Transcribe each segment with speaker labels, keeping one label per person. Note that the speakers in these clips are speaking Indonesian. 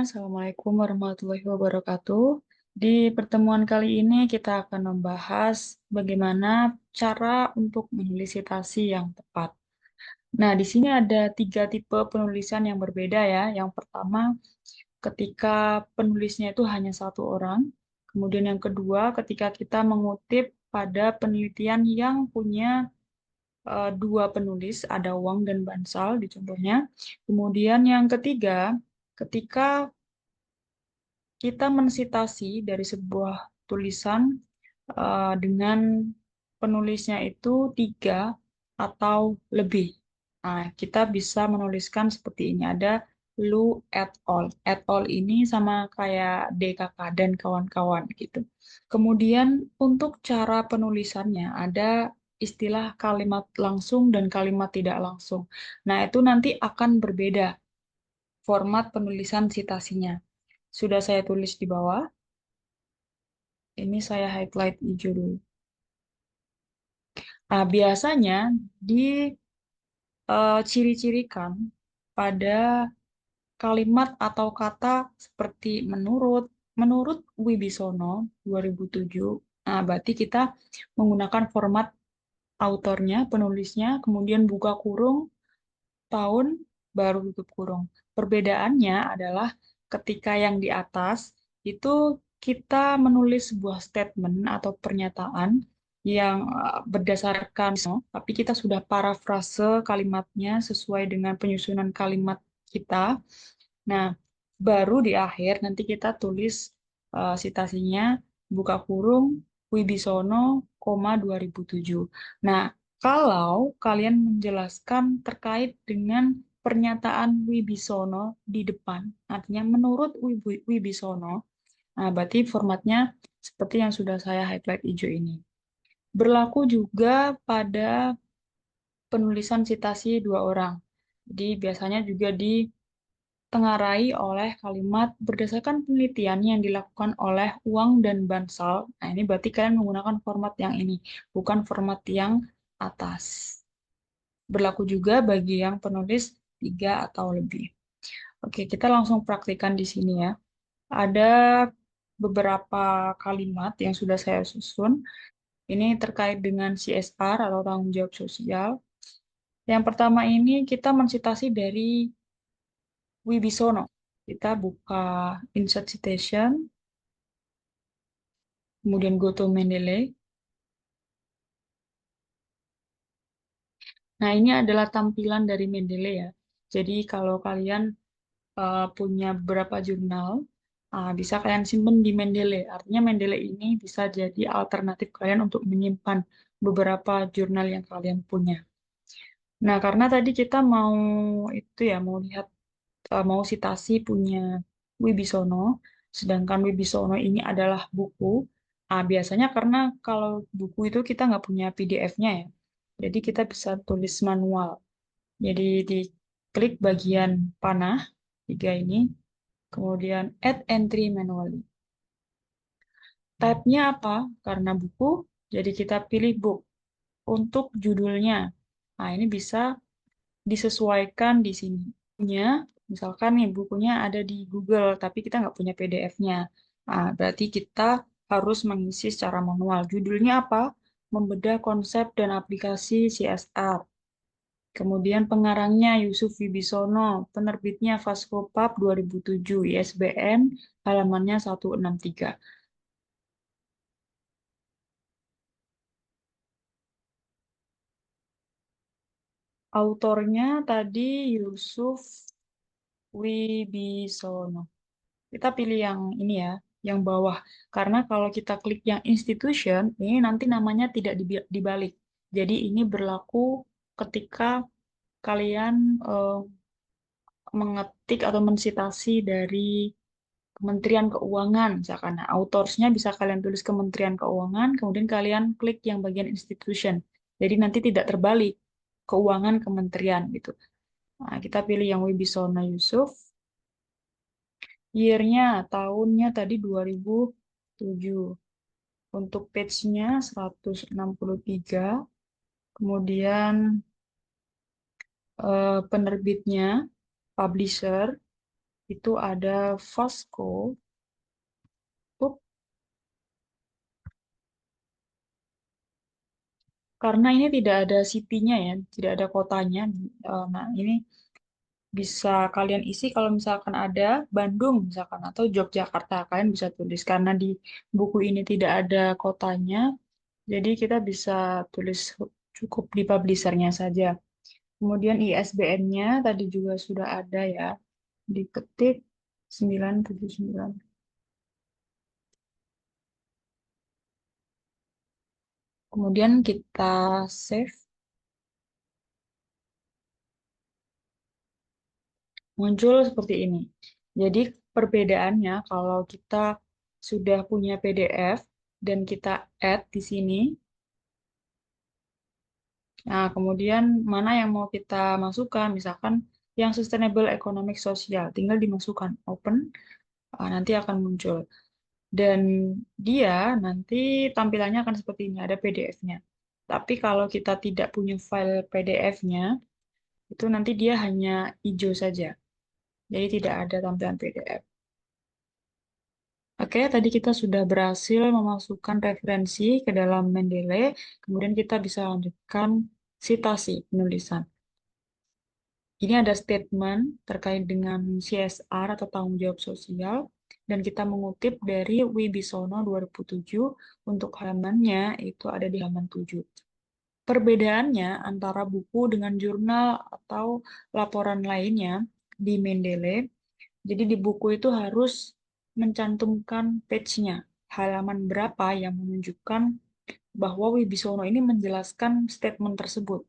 Speaker 1: Assalamualaikum warahmatullahi wabarakatuh. Di pertemuan kali ini kita akan membahas bagaimana cara untuk menulis citasi yang tepat. Nah, di sini ada tiga tipe penulisan yang berbeda ya. Yang pertama, ketika penulisnya itu hanya satu orang. Kemudian yang kedua, ketika kita mengutip pada penelitian yang punya dua penulis, ada Wang dan Bansal di contohnya. Kemudian yang ketiga, ketika kita mensitasi dari sebuah tulisan dengan penulisnya itu tiga atau lebih. Nah, kita bisa menuliskan seperti ini. Ada Lu et al. Et al ini sama kayak DKK dan kawan-kawan gitu. Kemudian untuk cara penulisannya ada istilah kalimat langsung dan kalimat tidak langsung. Nah, itu nanti akan berbeda format penulisan citasinya. Sudah saya tulis di bawah. Ini saya highlight hijau dulu. Nah, biasanya diciri-cirikan pada kalimat atau kata seperti menurut Wibisono 2007. Nah, berarti kita menggunakan format autornya, penulisnya, kemudian buka kurung, tahun, baru tutup kurung. Perbedaannya adalah ketika yang di atas itu kita menulis sebuah statement atau pernyataan yang berdasarkan, tapi kita sudah parafrase kalimatnya sesuai dengan penyusunan kalimat kita. Nah, baru di akhir nanti kita tulis citasinya buka kurung Wibisono, 2007. Nah, kalau kalian menjelaskan terkait dengan pernyataan Wibisono di depan, artinya menurut Wibisono, nah berarti formatnya seperti yang sudah saya highlight hijau ini. Berlaku juga pada penulisan citasi dua orang. Jadi biasanya juga ditengarai oleh kalimat berdasarkan penelitian yang dilakukan oleh Wang dan Bansal. Nah, ini berarti kalian menggunakan format yang ini, bukan format yang atas. Berlaku juga bagi yang penulis tiga atau lebih. Oke, kita langsung praktikkan di sini ya. Ada beberapa kalimat yang sudah saya susun. Ini terkait dengan CSR atau tanggung jawab sosial. Yang pertama ini kita mensitasi dari Wibisono. Kita buka insert citation, kemudian go to Mendeley. Nah, ini adalah tampilan dari Mendeley ya. Jadi kalau kalian punya beberapa jurnal, bisa kalian simpan di Mendeley. Artinya Mendeley ini bisa jadi alternatif kalian untuk menyimpan beberapa jurnal yang kalian punya. Nah, karena tadi kita mau itu ya, mau lihat, mau citasi punya Wibisono, sedangkan Wibisono ini adalah buku. Biasanya karena kalau buku itu kita nggak punya PDF-nya ya, jadi kita bisa tulis manual. Jadi diklik bagian panah, tiga ini, kemudian add entry manually. Type-nya apa? Karena buku, jadi kita pilih book. Untuk judulnya, nah ini bisa disesuaikan di sini. Punya, misalkan nih bukunya ada di Google, tapi kita nggak punya PDF-nya. Nah, berarti kita harus mengisi secara manual. Judulnya apa? Membedah konsep dan aplikasi CSR. Kemudian pengarangnya Yusuf Wibisono, penerbitnya Faskopap 2007, ISBN halamannya 163. Autornya tadi Yusuf Wibisono. Kita pilih yang ini ya, yang bawah. Karena kalau kita klik yang institution, ini nanti namanya tidak dibalik. Jadi ini berlaku ketika kalian mengetik atau mensitasi dari Kementerian Keuangan, misalkan. Nah, autorsnya bisa kalian tulis Kementerian Keuangan, kemudian kalian klik yang bagian institution. Jadi nanti tidak terbalik, keuangan kementerian gitu. Nah, kita pilih yang Wibisono Yusuf. Year-nya, tahunnya tadi 2007. Untuk page-nya 163. Kemudian penerbitnya, publisher, itu ada Vasco. Karena ini tidak ada city-nya ya, tidak ada kotanya. Nah, ini bisa kalian isi kalau misalkan ada Bandung misalkan atau Yogyakarta, kalian bisa tulis. Karena di buku ini tidak ada kotanya, jadi kita bisa tulis cukup di publishernya saja. Kemudian ISBN-nya tadi juga sudah ada ya, diketik 979. Kemudian kita save, muncul seperti ini. Jadi perbedaannya kalau kita sudah punya PDF dan kita add di sini, nah kemudian mana yang mau kita masukkan, misalkan yang sustainable economic social, tinggal dimasukkan open, nanti akan muncul. Dan dia nanti tampilannya akan seperti ini, ada PDF-nya. Tapi kalau kita tidak punya file PDF-nya, itu nanti dia hanya hijau saja. Jadi tidak ada tampilan PDF. Oke, tadi kita sudah berhasil memasukkan referensi ke dalam Mendeley, kemudian kita bisa lanjutkan citasi penulisan. Ini ada statement terkait dengan CSR atau tanggung jawab sosial, dan kita mengutip dari Wibisono 2007, untuk halamannya itu ada di halaman 7. Perbedaannya antara buku dengan jurnal atau laporan lainnya di Mendeley, jadi di buku itu harus mencantumkan page-nya, halaman berapa yang menunjukkan bahwa Wibisono ini menjelaskan statement tersebut.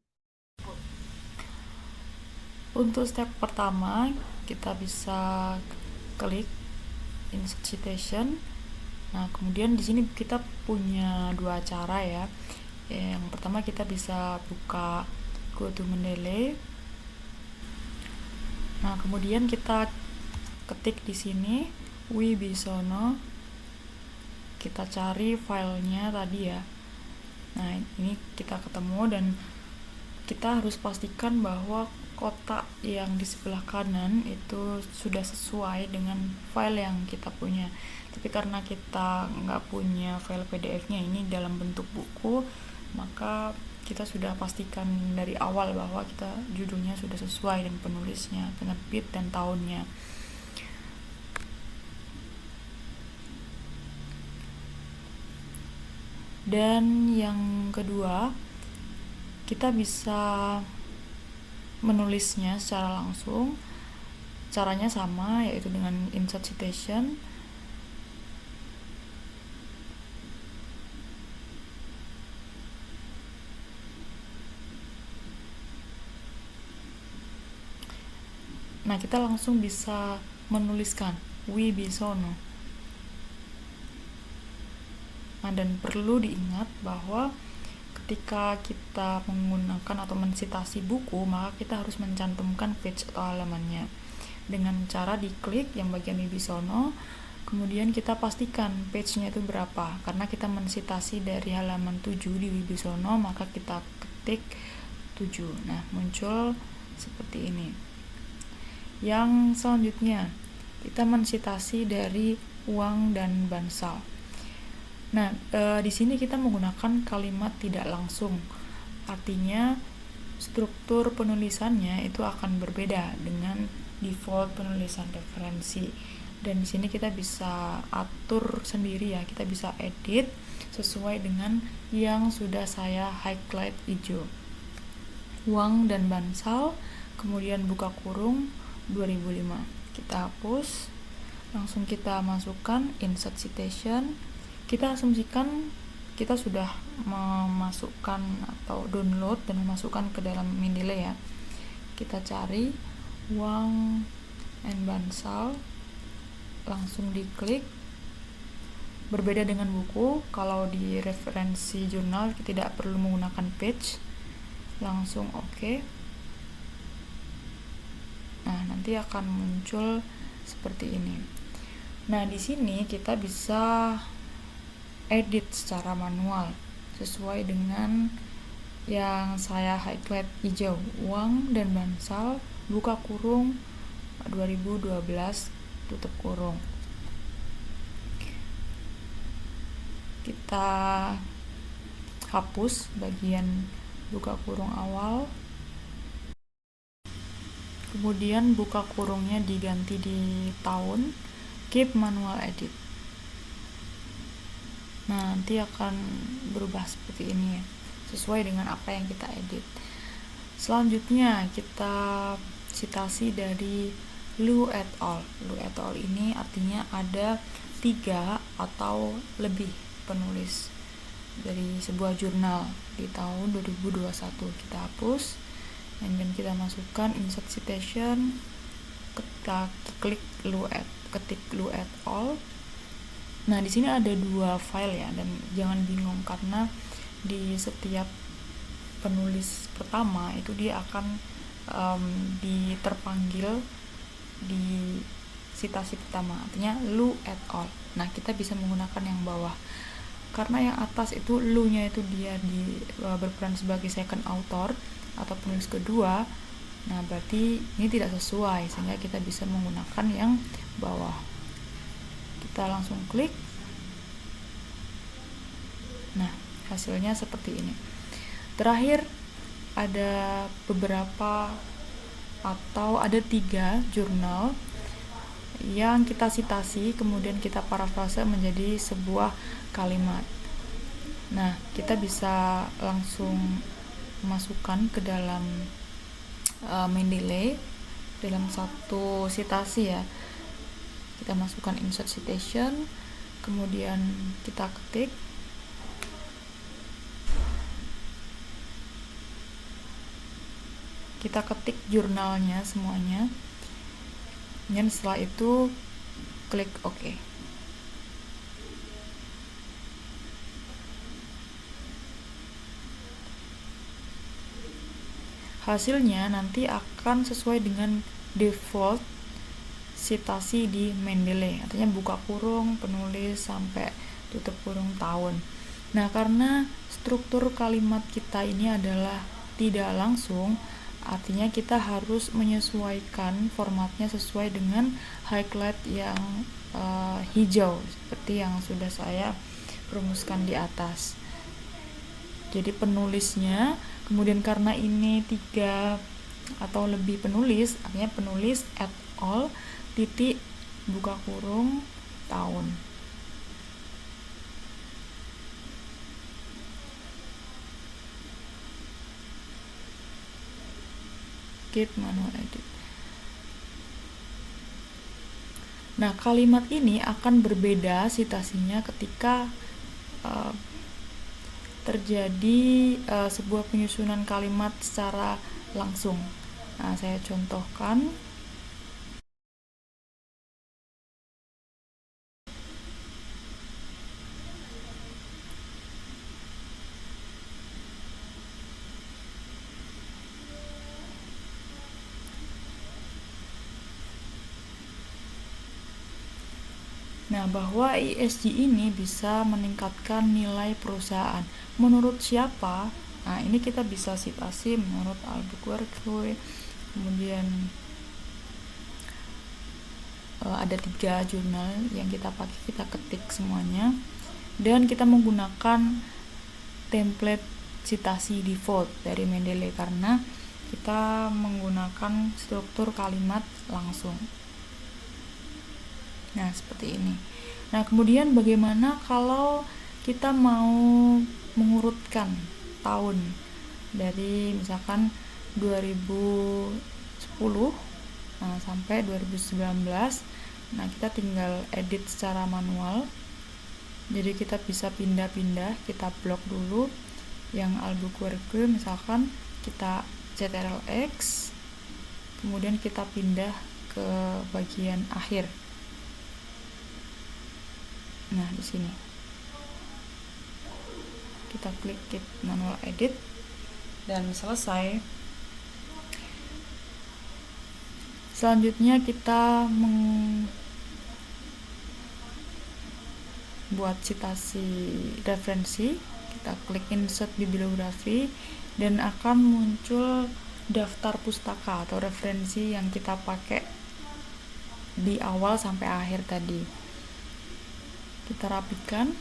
Speaker 1: Untuk step pertama, kita bisa klik insert citation. Nah, kemudian di sini kita punya dua cara ya. Yang pertama kita bisa buka Go to Mendeley. Nah, kemudian kita ketik di sini Wibisono, kita cari filenya tadi ya. Nah, ini kita ketemu dan kita harus pastikan bahwa kotak yang di sebelah kanan itu sudah sesuai dengan file yang kita punya. Tapi karena kita nggak punya file PDF-nya ini dalam bentuk buku, maka kita sudah pastikan dari awal bahwa kita judulnya sudah sesuai dan penulisnya, penerbit dan tahunnya. Dan yang kedua, kita bisa menulisnya secara langsung. Caranya sama, yaitu dengan insert citation. Nah, kita langsung bisa menuliskan Wibisono. Nah, dan perlu diingat bahwa ketika kita menggunakan atau mensitasi buku, maka kita harus mencantumkan page atau halamannya dengan cara diklik yang bagian Wibisono, kemudian kita pastikan page-nya itu berapa. Karena kita mensitasi dari halaman 7 di Wibisono, maka kita ketik 7. Nah, muncul seperti ini. Yang selanjutnya, kita mensitasi dari uang dan bansal. Nah, di sini kita menggunakan kalimat tidak langsung. Artinya struktur penulisannya itu akan berbeda dengan default penulisan referensi. Dan di sini kita bisa atur sendiri ya, kita bisa edit sesuai dengan yang sudah saya highlight hijau. Uang dan bansal, kemudian buka kurung 2005. Kita hapus, langsung kita masukkan insert citation. Kita asumsikan kita sudah memasukkan atau download dan memasukkan ke dalam Mendeley ya. Kita cari uang and bansal, langsung diklik. Berbeda dengan buku, kalau di referensi jurnal tidak perlu menggunakan page, langsung oke. Nah, nanti akan muncul seperti ini. Nah, di sini kita bisa edit secara manual sesuai dengan yang saya highlight hijau, uang dan bansal, buka kurung 2012 tutup kurung. Kita hapus bagian buka kurung awal, kemudian buka kurungnya diganti di tahun, keep manual edit. Nah, nanti akan berubah seperti ini ya, sesuai dengan apa yang kita edit. Selanjutnya kita citasi dari Liu et al. Liu et al ini artinya ada 3 atau lebih penulis dari sebuah jurnal di tahun 2021. Kita hapus dan kita masukkan insert citation, kita klik ketik Liu et al. Nah, di sini ada 2 file ya, dan jangan bingung karena di setiap penulis pertama itu dia akan terpanggil di citasi pertama, artinya Liu et al. Nah, kita bisa menggunakan yang bawah karena yang atas itu Lu-nya itu dia berperan sebagai second author atau penulis kedua. Nah, berarti ini tidak sesuai, sehingga kita bisa menggunakan yang bawah. Kita langsung klik. Nah, hasilnya seperti ini. Terakhir ada beberapa atau ada 3 jurnal yang kita citasi, kemudian kita parafrase menjadi sebuah kalimat. Nah, kita bisa langsung masukkan ke dalam Mendeley dalam satu citasi ya. Kita masukkan insert citation, kemudian kita ketik. Kita ketik jurnalnya semuanya. Dan setelah itu klik OK. Hasilnya nanti akan sesuai dengan default citasi di Mendeley, artinya buka kurung, penulis, sampai tutup kurung, tahun. Nah, karena struktur kalimat kita ini adalah tidak langsung, artinya kita harus menyesuaikan formatnya sesuai dengan highlight yang hijau, seperti yang sudah saya rumuskan di atas. Jadi penulisnya, kemudian karena ini 3 atau lebih penulis, artinya penulis et al. Titik buka kurung tahun. Keep manual edit. Nah, kalimat ini akan berbeda citasinya ketika terjadi sebuah penyusunan kalimat secara langsung. Nah, saya contohkan. Nah, bahwa ESG ini bisa meningkatkan nilai perusahaan. Menurut siapa? Nah, ini kita bisa citasi menurut Albuquerque. Kemudian ada 3 jurnal yang kita pakai, kita ketik semuanya. Dan kita menggunakan template citasi default dari Mendeley karena kita menggunakan struktur kalimat langsung. Nah, seperti ini. Nah, kemudian bagaimana kalau kita mau mengurutkan tahun dari misalkan 2010 sampai 2019. Nah, kita tinggal edit secara manual. Jadi kita bisa pindah-pindah, kita blok dulu yang Albuquerque, misalkan kita CTRL-X, kemudian kita pindah ke bagian akhir. Nah, di sini kita klik keep manual edit dan selesai. Selanjutnya kita membuat citasi referensi. Kita klik insert bibliografi dan akan muncul daftar pustaka atau referensi yang kita pakai di awal sampai akhir tadi. Kita rapikan.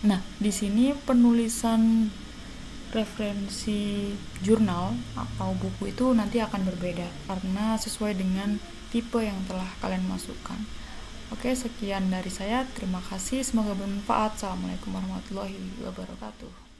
Speaker 1: Nah, di sini penulisan referensi jurnal atau buku itu nanti akan berbeda karena sesuai dengan tipe yang telah kalian masukkan. Oke, sekian dari saya. Terima kasih. Semoga bermanfaat. Assalamualaikum warahmatullahi wabarakatuh.